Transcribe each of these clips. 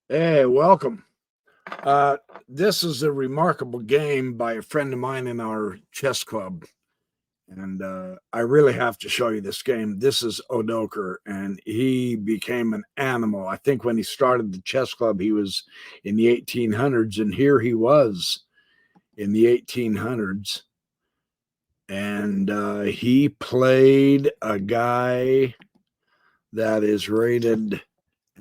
Hey, welcome. Uh, this is a remarkable game by a friend of mine in our chess club. And I really have to show you this game. This is Odoker, and he became an animal. I think when he started the chess club, he was in the 1800s, and here he was in the 1800s. And he played a guy that is rated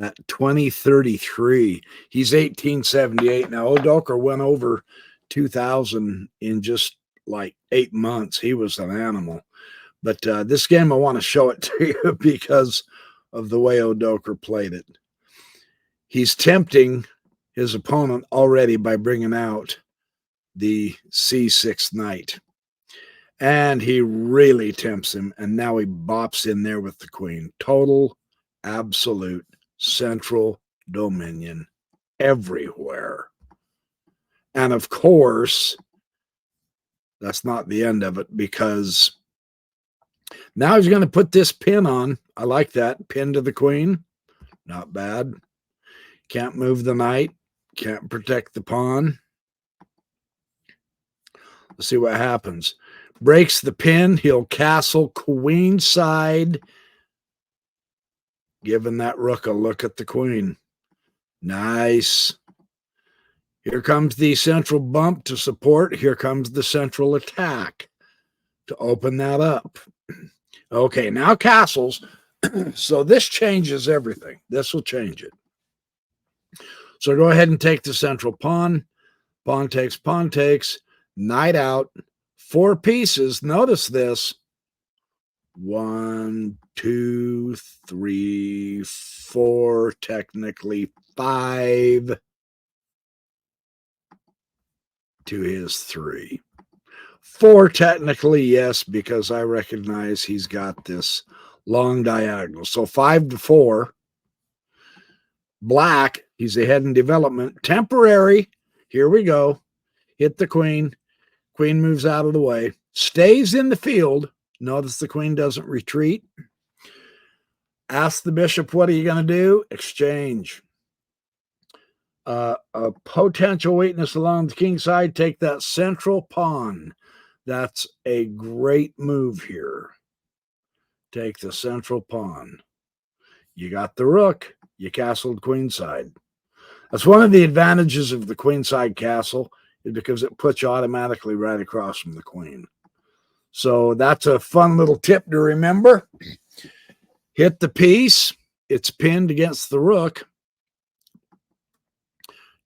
at 2033. He's 1878. Now, Odoker went over 2000 in just like 8 months. He was an animal. But this game, I want to show it to you because of the way Odoker played it. He's tempting his opponent already by bringing out the C6 knight. And he really tempts him. And now he bops in there with the queen. Total, absolute, central dominion everywhere. And of course, that's not the end of it, because now he's going to put this pin on. I like that. Pin to the queen. Not bad. Can't move the knight. Can't protect the pawn. Let's see what happens. Breaks the pin. He'll castle queenside, giving that rook a look at the queen. Nice. Here comes the central bump to support. Here comes the central attack to open that up. Okay, now castles. So this changes everything. This will change it. So go ahead and take the central pawn. Pawn takes, knight out. 4 pieces. Notice this. 1, 2, 3, 4, technically 5 to his 3. 4 technically, yes, because I recognize he's got this long diagonal. So 5 to 4. Black, he's ahead in development. Temporary. Here we go. Hit the queen. Queen moves out of the way. Stays in the field. Notice the queen doesn't retreat. Ask the bishop, what are you going to do? Exchange. A potential weakness along the king side, take that central pawn. That's a great move here. Take the central pawn. You got the rook. You castled queenside. That's one of the advantages of the queenside castle, is because it puts you automatically right across from the queen. So that's a fun little tip to remember. Hit the piece. It's pinned against the rook.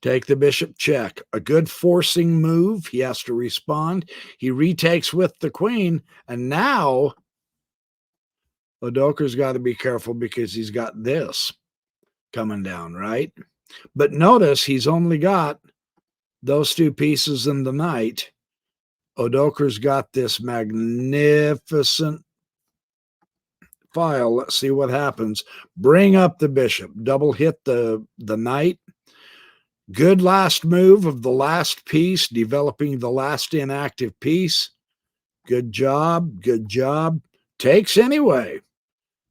Take the bishop check. A good forcing move. He has to respond. He retakes with the queen. And now Odoker's got to be careful because he's got this coming down, right? But notice he's only got those 2 pieces and the knight. Odoker's got this magnificent file. Let's see what happens. Bring up the bishop. Double hit the knight. Good last move of the last piece, developing the last inactive piece. Good job. Good job. Takes anyway.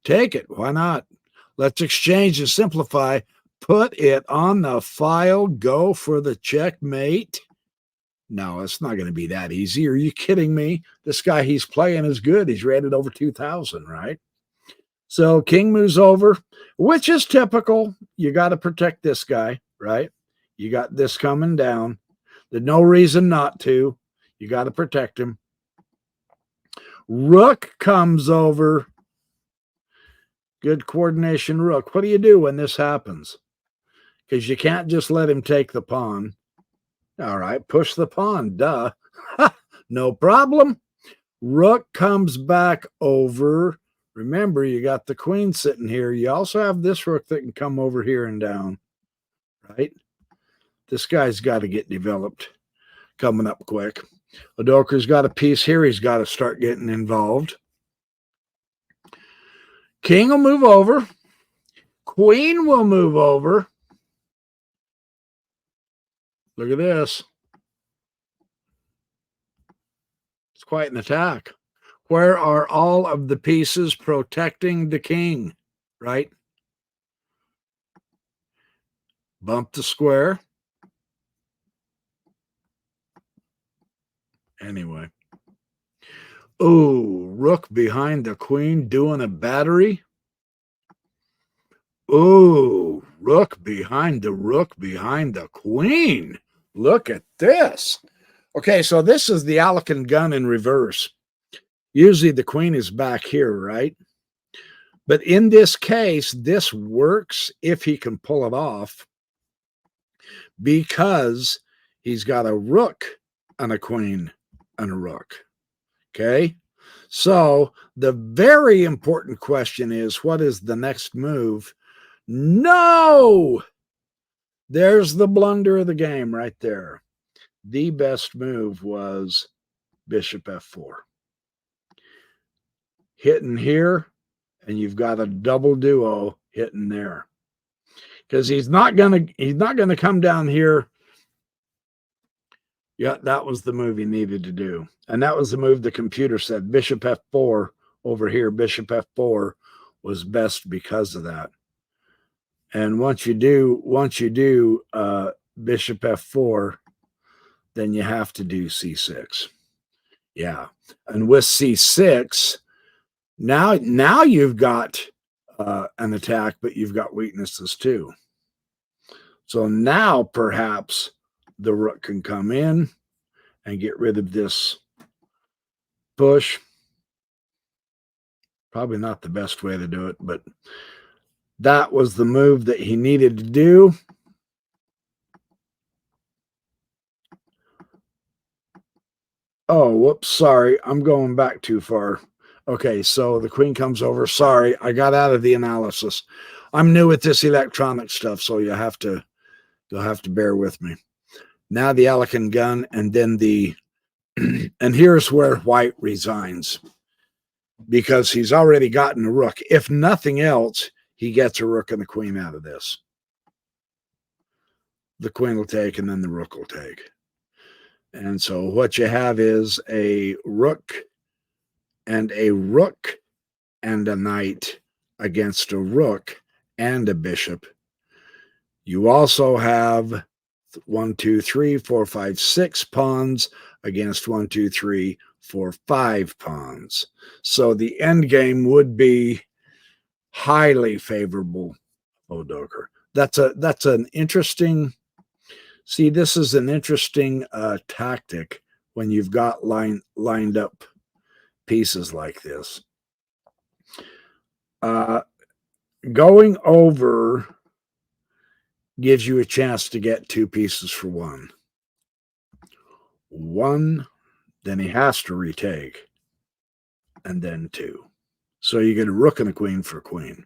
Take it. Why not? Let's exchange and simplify. Put it on the file. Go for the checkmate. No, it's not going to be that easy. Are you kidding me? This guy he's playing is good. He's rated over 2,000, right? So king moves over, which is typical. You got to protect this guy, right? You got this coming down. There's no reason not to. You got to protect him. Rook comes over. Good coordination, rook. What do you do when this happens? Because you can't just let him take the pawn. All right, push the pawn. Duh. No problem. Rook comes back over. Remember, you got the queen sitting here. You also have this rook that can come over here and down, right? This guy's got to get developed coming up quick. Odoker's got a piece here. He's got to start getting involved. King will move over. Queen will move over. Look at this. It's quite an attack. Where are all of the pieces protecting the king, right? bump the square. Anyway. Oh, rook behind the queen doing a battery. Oh, rook behind the queen. Look at this. Okay, so this is the Alcan gun in reverse. Usually the queen is back here, right? But in this case, this works if he can pull it off because he's got a rook and a queen and a rook. Okay, so the very important question is, what is the next move? No! There's the blunder of the game right there. The best move was bishop f4. Hitting here, and you've got a double duo hitting there. Because he's not gonna come down here. Yeah, that was the move he needed to do. And that was the move the computer said. Bishop f4 over here, bishop f4 was best because of that. And once you do bishop f4, then you have to do c6. Yeah. And with c6, now you've got an attack, but you've got weaknesses too. So now perhaps the rook can come in and get rid of this push. Probably not the best way to do it, but that was the move that he needed to do. Oh, whoops, sorry. I'm going back too far. Okay, so the queen comes over. Sorry, I got out of the analysis. I'm new at this electronic stuff, so you'll have to bear with me. Now the Alcan gun, and then the and here's where white resigns, because he's already gotten a rook. If nothing else, he gets a rook and a queen out of this. The queen will take, and then the rook will take. And so what you have is a rook and a knight against a rook and a bishop. You also have 1, 2, 3, 4, 5, 6 pawns against 1, 2, 3, 4, 5 pawns. So the end game would be highly favorable Odoker. That's an interesting. See, this is an interesting tactic when you've got lined up pieces like this. Going over gives you a chance to get 2 pieces for 1. Then he has to retake, and then 2. So you get a rook and a queen for a queen.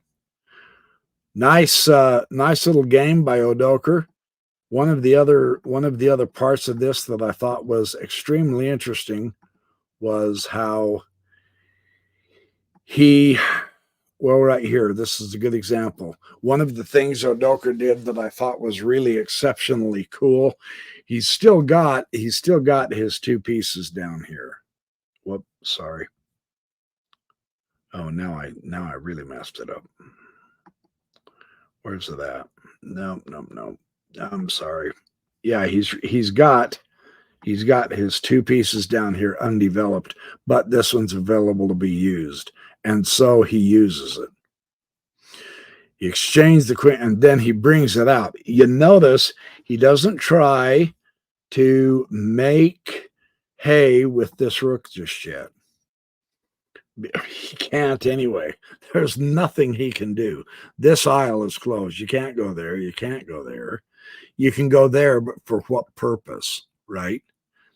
Nice little game by Odoker. One of the other parts of this that I thought was extremely interesting was how right here, this is a good example. One of the things Odoker did that I thought was really exceptionally cool, he's still got his 2 pieces down here. Whoop, sorry. Oh, now I really messed it up. Where's it at? No. I'm sorry. Yeah, he's got his 2 pieces down here undeveloped, but this one's available to be used. And so he uses it. He exchanged the queen, and then he brings it out. You notice he doesn't try to make hay with this rook just yet. He can't anyway. There's nothing he can do. This aisle is closed. You can't go there. You can't go there. You can go there, but for what purpose, right?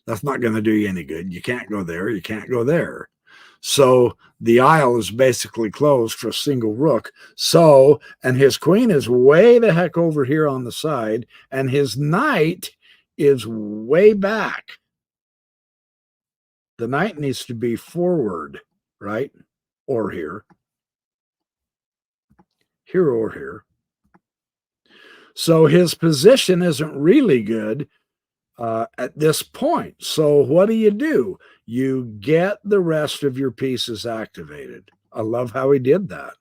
That's not going to do you any good. You can't go there. You can't go there. So the aisle is basically closed for a single rook. So, and his queen is way the heck over here on the side, and his knight is way back. The knight needs to be forward, right? Or here. Here or here. So his position isn't really good at this point. So what do? You get the rest of your pieces activated. I love how he did that.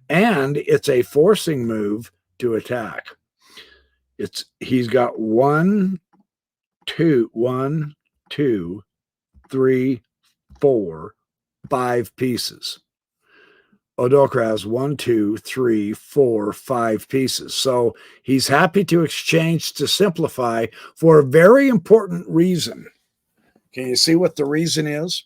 And it's a forcing move to attack. He's got 1, 2, 1, 2, 3, 4, 5 pieces. Odoker has 1, 2, 3, 4, 5 pieces. So he's happy to exchange to simplify for a very important reason. Can you see what the reason is?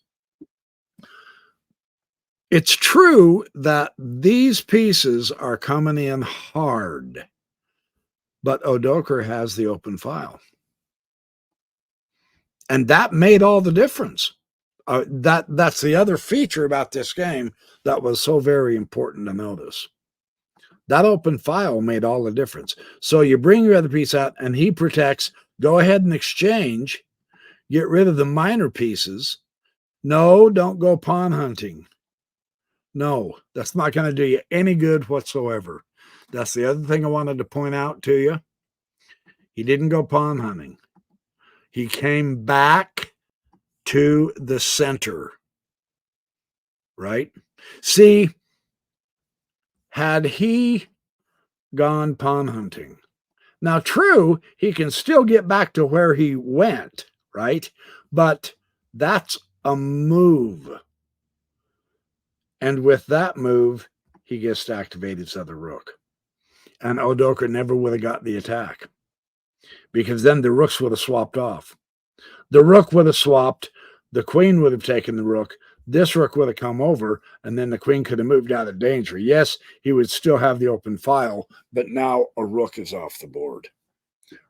It's true that these pieces are coming in hard, but Odoker has the open file. And that made all the difference. That's the other feature about this game that was so very important to notice. That open file made all the difference. So you bring your other piece out and he protects. Go ahead and exchange. Get rid of the minor pieces. No, don't go pawn hunting. No, that's not going to do you any good whatsoever. That's the other thing I wanted to point out to you. He didn't go pawn hunting. He came back to the center, right? See, had he gone pawn hunting, now true, he can still get back to where he went, right? But that's a move. And with that move, he gets to activate his other rook. And Odoker never would have got the attack because then the rooks would have swapped off. The rook would have swapped. The queen would have taken the rook. This rook would have come over, and then the queen could have moved out of danger. Yes, he would still have the open file, but now a rook is off the board,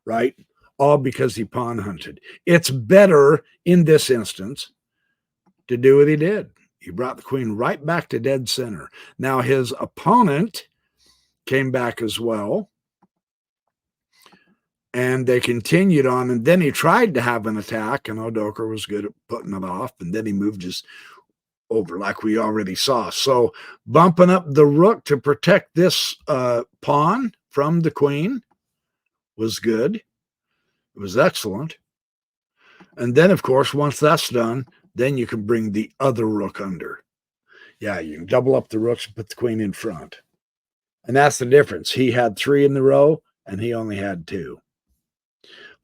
right? All because he pawn hunted. It's better in this instance to do what he did. He brought the queen right back to dead center. Now his opponent came back as well, and they continued on, and then he tried to have an attack, and Odoker was good at putting it off, and then he moved just over like we already saw. So bumping up the rook to protect this pawn from the queen was good. It was excellent. And then, of course, once that's done, then you can bring the other rook under. Yeah, you can double up the rooks and put the queen in front. And that's the difference. He had 3 in the row, and he only had 2.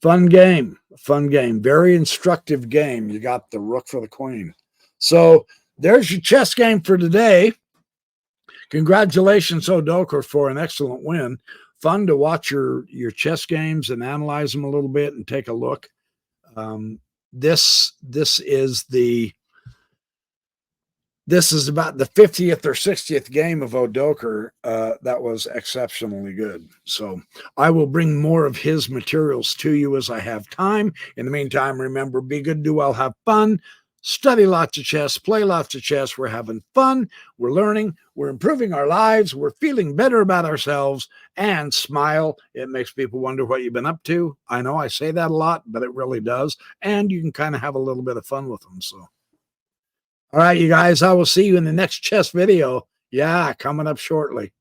Fun game. Fun game. Very instructive game. You got the rook for the queen. So there's your chess game for today. Congratulations, Odoker, for an excellent win. Fun to watch your chess games and analyze them a little bit and take a look. This is about the 50th or 60th game of Odoker that was exceptionally good. So I will bring more of his materials to you as I have time. In the meantime, remember, be good, do well, have fun, study lots of chess, play lots of chess. We're having fun. We're learning. We're improving our lives. We're feeling better about ourselves, and smile. It makes people wonder what you've been up to. I know I say that a lot, but it really does. And you can kind of have a little bit of fun with them. So. All right, you guys, I will see you in the next chess video. Yeah, coming up shortly.